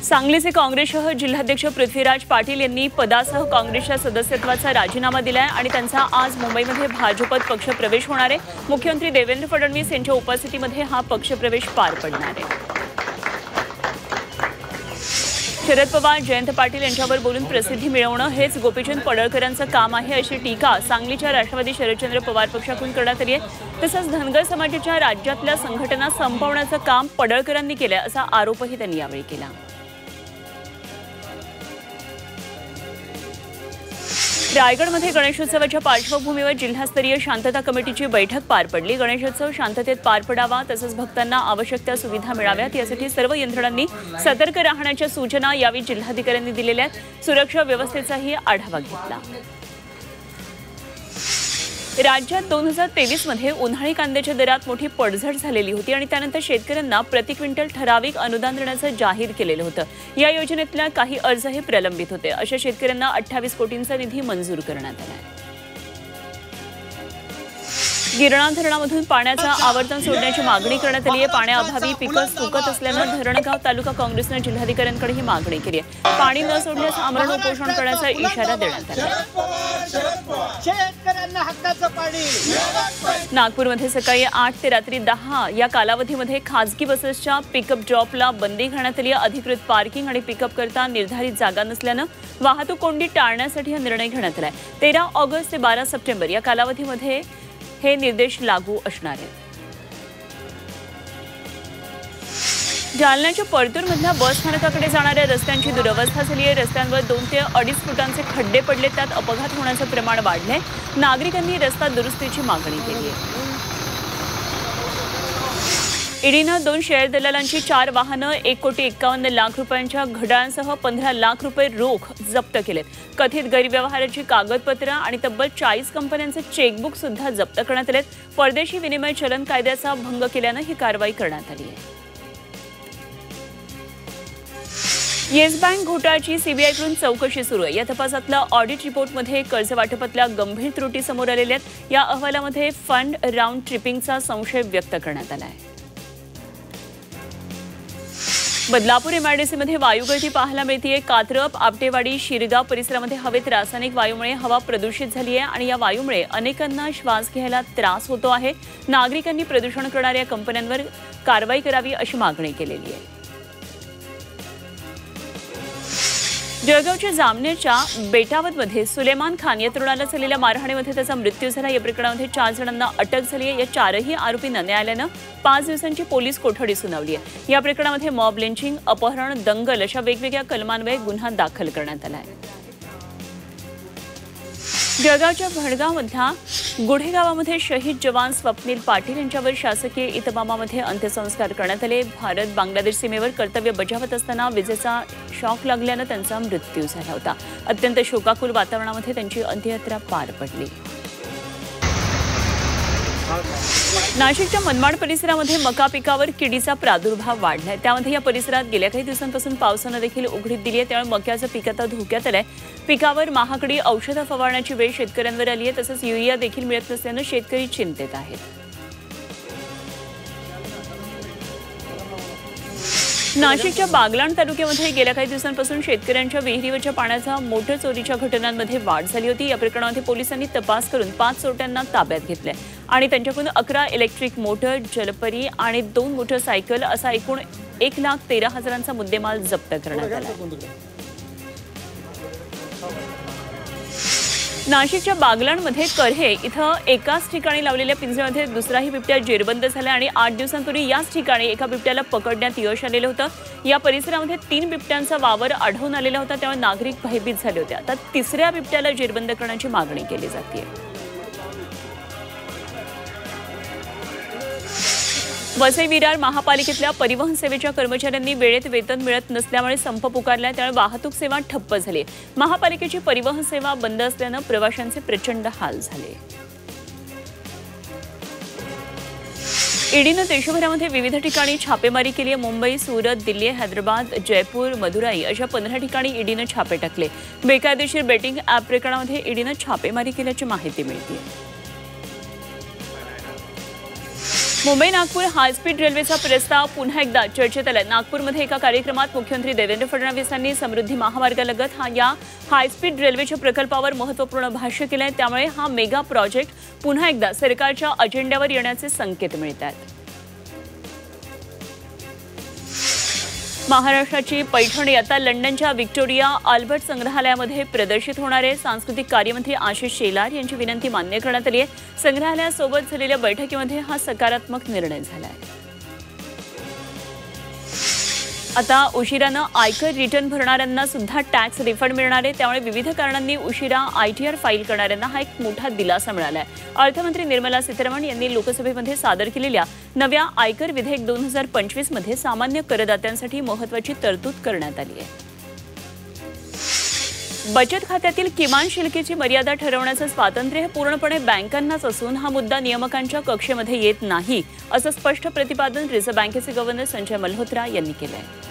सांगलीचे काँग्रेससह जिल्हाध्यक्ष पृथ्वीराज पाटील यांनी पदासह काँग्रेसच्या सदस्यत्वाचा राजीनामा दिलाय आणि त्यांचा आज मुंबईमध्ये भाजपत पक्षप्रवेश होणार आहे। मुख्यमंत्री देवेंद्र फडणवीस यांच्या उपस्थितीमध्ये हा पक्षप्रवेश पार पडणार आहे। शरद पवार जयंत पाटील यांच्यावर बोलून प्रसिद्धी मिळवणं हेच गोपीचंद पडळकरांचं काम आहे अशी टीका सांगलीच्या राष्ट्रवादी शरदचंद्र पवार पक्षाकडून करण्यात आली आहे। तसंच धनगर समाजाच्या राज्यातल्या संघटना संपवण्याचं काम पडळकरांनी केलं असा आरोपही त्यांनी यावेळी केला। रायगडमध्ये गणेशोत्सवाच्या पार्श्वभूमीवर जिल्हास्तरीय शांतता कमिटीची बैठक पार पडली। गणेशोत्सव शांततेत पार पडावा तसंच भक्तांना आवश्यक त्या सुविधा मिळाव्यात यासाठी सर्व यंत्रणांनी सतर्क राहण्याच्या सूचना यावेळी जिल्हाधिकाऱ्यांनी दिलेल्या आहेत। सुरक्षा व्यवस्थेचाही आढावा घेतला। राज्यात 2023 मध्ये उन्हाळी कांद्याच्या दरात मोठी पडझड झालेली होती आणि त्यानंतर शेतकऱ्यांना प्रति क्विंटल ठराविक अनुदान देण्याचं जाहीर केलेलं होतं। या योजनेतल्या काही अर्जही प्रलंबित होते। अशा शेतकऱ्यांना 28 कोटींचा निधी मंजूर करण्यात आला आहे। गिरणा धरणामधून पाण्याचा आवर्तन सोडण्याची मागणी करण्यात आली आहे। पाण्याअभावी पिकं सुकत असल्यानं धरणगाव तालुका काँग्रेसनं जिल्हाधिकाऱ्यांकडे ही मागणी केली आहे। पाणी न सोडल्यास आमरण उपोषण करण्याचा इशारा देण्यात आला आहे। नागपूरमध्ये सकाळी 8 ते रात्री 10 या कालावधीमध्ये खासगी बसेसच्या पिकअप ड्रॉपला बंदी घालण्यात आली आहे। अधिकृत पार्किंग आणि पिकअप करता निर्धारित जागा नसल्यानं वाहतूक कोंडी टाळण्यासाठी हा निर्णय घेण्यात आला आहे। 13 ऑगस्ट ते 12 सप्टेंबर या कालावधीमध्ये हे निर्देश लागू असणार आहेत। जालन्याच्या परतूरमधल्या बस स्थानकाकडे जाणाऱ्या रस्त्यांची दुरवस्था झाली आहे। रस्त्यांवर 2 ते 2.5 फुटांचे खड्डे पडले, त्यात अपघात होण्याचं प्रमाण वाढलंय। नागरिकांनी रस्ता दुरुस्तीची मागणी केली आहे। ईडीनं 2 शेअर दलालांची 4 वाहनं 1,51,00,000 रुपयांच्या घड्याळांसह 15 लाख रुपये रोख जप्त केलेत। कथित गैरव्यवहाराची कागदपत्र आणि तब्बल 40 कंपन्यांचे चेकबुक सुद्धा जप्त करण्यात आलेत। परदेशी विनिमय चलन कायद्याचा भंग केल्यानं ही कारवाई करण्यात आली आहे। येस बँक घोटाळ्याची सीबीआयकडून चौकशी सुरू आहे। या तपासातल्या ऑडिट रिपोर्टमध्ये कर्ज वाटपातल्या गंभीर त्रुटी समोर आलेल्या आहेत। या अहवालामध्ये फंड राऊंड ट्रिपिंगचा संशय व्यक्त करण्यात आला आहे। बदलापूर एमआयडीसीमध्ये वायुगळती पाहायला मिळते। कात्रप, आपटेवाडी, शिरगाव परिसरामध्ये हवेत रासायनिक वायूमुळे हवा प्रदूषित झाली आहे आणि या वायूमुळे अनेकांना श्वास घ्यायला त्रास होतो आहे। नागरिकांनी प्रदूषण करणाऱ्या कंपन्यांवर कारवाई करावी अशी मागणी केलेली आहे। जळगावच्या जामनेरच्या बेटावदमध्ये सुलेमान खान या तरुणाला झालेल्या मारहाणीमध्ये त्याचा मृत्यू झाला। या प्रकरणामध्ये 4 जणांना अटक झाली आहे। या 4ही आरोपींना न्यायालयानं 5 दिवसांची पोलीस कोठडी सुनावली आहे। या प्रकरणामध्ये मॉब लिंचिंग, अपहरण, दंगल अशा वेगवेगळ्या कलमांवर गुन्हा दाखल करण्यात आला आहे। जळगावच्या भडगावमधल्या गुढे गावामध्ये शहीद जवान स्वप्नील पाटील यांच्यावर शासकीय इतमामामध्ये अंत्यसंस्कार करण्यात आले। भारत बांगलादेश सीमेवर कर्तव्य बजावत असताना विजेचा शॉक लागल्यानं त्यांचा मृत्यू झाला होता। अत्यंत शोकाकुल वातावरणामध्ये त्यांची अंत्ययात्रा पार पडली। नाशिकच्या मनमाड परिसरामध्ये मका पिकावर किडीचा प्रादुर्भाव वाढलाय। त्यामध्ये या परिसरात गेल्या काही दिवसांपासून पावसानं देखील उघडीप दिली आहे, त्यामुळे मक्याचं पीक आता धोक्यात आलंय। पिकावर महागडी औषधं फवारण्याची वेळ शेतकऱ्यांवर आली आहे। तसंच युरिया देखील मिळत नसल्यानं शेतकरी चिंतेत आहेत। नाशिकच्या बागलाण तालुक्यामध्ये गेल्या काही दिवसांपासून शेतकऱ्यांच्या विहिरीवरच्या पाण्याचा मोटर चोरीच्या घटनांमध्ये वाढ झाली होती। या प्रकरणामध्ये पोलिसांनी तपास करून 5 चोरट्यांना ताब्यात घेतले आणि त्यांच्याकडून 11 इलेक्ट्रिक मोटर, जलपरी आणि 2 मोटरसायकल असा एकूण 1,13,000चा मुद्देमाल जप्त करण्यात आला। नाशिकच्या बागलाणमध्ये करहे इथं एकाच ठिकाणी लावलेल्या पिंजऱ्यामध्ये दुसराही बिबट्या जेरबंद झाला आणि 8 दिवसांपूर्वी याच ठिकाणी एका बिबट्याला पकडण्यात यश आलेलं होतं। या परिसरामध्ये 3 बिबट्यांचा वावर आढळून आलेला होता, त्यामुळे नागरिक भयभीत झाले होते। आता 3ऱ्या बिबट्याला जेरबंद करण्याची मागणी केली जाते। वसई विरार महापालिकेतल्या परिवहन सेवेच्या कर्मचाऱ्यांनी वेळेत वेतन मिळत नसल्यामुळे संप पुकारलाय, त्यामुळे वाहतूक सेवा ठप्प झाली। महापालिकेची परिवहन सेवा बंद असल्यानं प्रवाशांचे प्रचंड हाल झाले। ईडीनं देशभरामध्ये विविध ठिकाणी छापेमारी केली आहे। मुंबई, सुरत, दिल्ली, हैदराबाद, जयपूर, मदुराई अशा 15 ठिकाणी ईडीनं छापे टाकले। बेकायदेशीर बेटिंग ॲप प्रकरणामध्ये ईडीनं छापेमारी केल्याची माहिती मिळते। मुंबई नागपूर हायस्पीड रेल्वेचा प्रस्ताव पुन्हा एकदा चर्चेत आलाय। नागपूरमध्ये एका कार्यक्रमात मुख्यमंत्री देवेंद्र फडणवीस यांनी समृद्धी महामार्गालगत या हायस्पीड रेल्वेच्या प्रकल्पावर महत्त्वपूर्ण भाष्य केलंय। त्यामुळे हा मेगा प्रोजेक्ट पुन्हा एकदा सरकारच्या अजेंड्यावर येण्याचे संकेत मिळतात। महाराष्ट्राची पैठणी आता लंडनच्या व्हिक्टोरिया अल्बर्ट संग्रहालयामध्ये प्रदर्शित होणार आहे। सांस्कृतिक कार्यमंत्री आशिष शेलार यांची विनंती मान्य करण्यात आली आहे। संग्रहालयासोबत झालेल्या बैठकीमध्ये हा सकारात्मक निर्णय झाला आहे। आता उशिरानं आयकर रिटर्न भरणाऱ्यांना सुद्धा टॅक्स रिफंड मिळणार आहे। त्यामुळे विविध कारणांनी उशिरा ITR फाईल करणाऱ्यांना हा एक मोठा दिलासा मिळाला आहे। अर्थमंत्री निर्मला सीतारामन यांनी लोकसभेमध्ये सादर केलेल्या नव्या आयकर विधेयक 2025 मध्ये सामान्य करदात्यांसाठी महत्त्वाची तरतूद करण्यात आली आहे। बचत खात्यातील किमान शिल्लकीची मर्यादा ठरवण्याचं स्वातंत्र्य हे पूर्णपणे बँकांनाच असून हा मुद्दा नियामकांच्या कक्षेमध्ये येत नाही, असं स्पष्ट प्रतिपादन रिझर्व्ह बँकेचे गव्हर्नर संजय मल्होत्रा यांनी केलं आहे।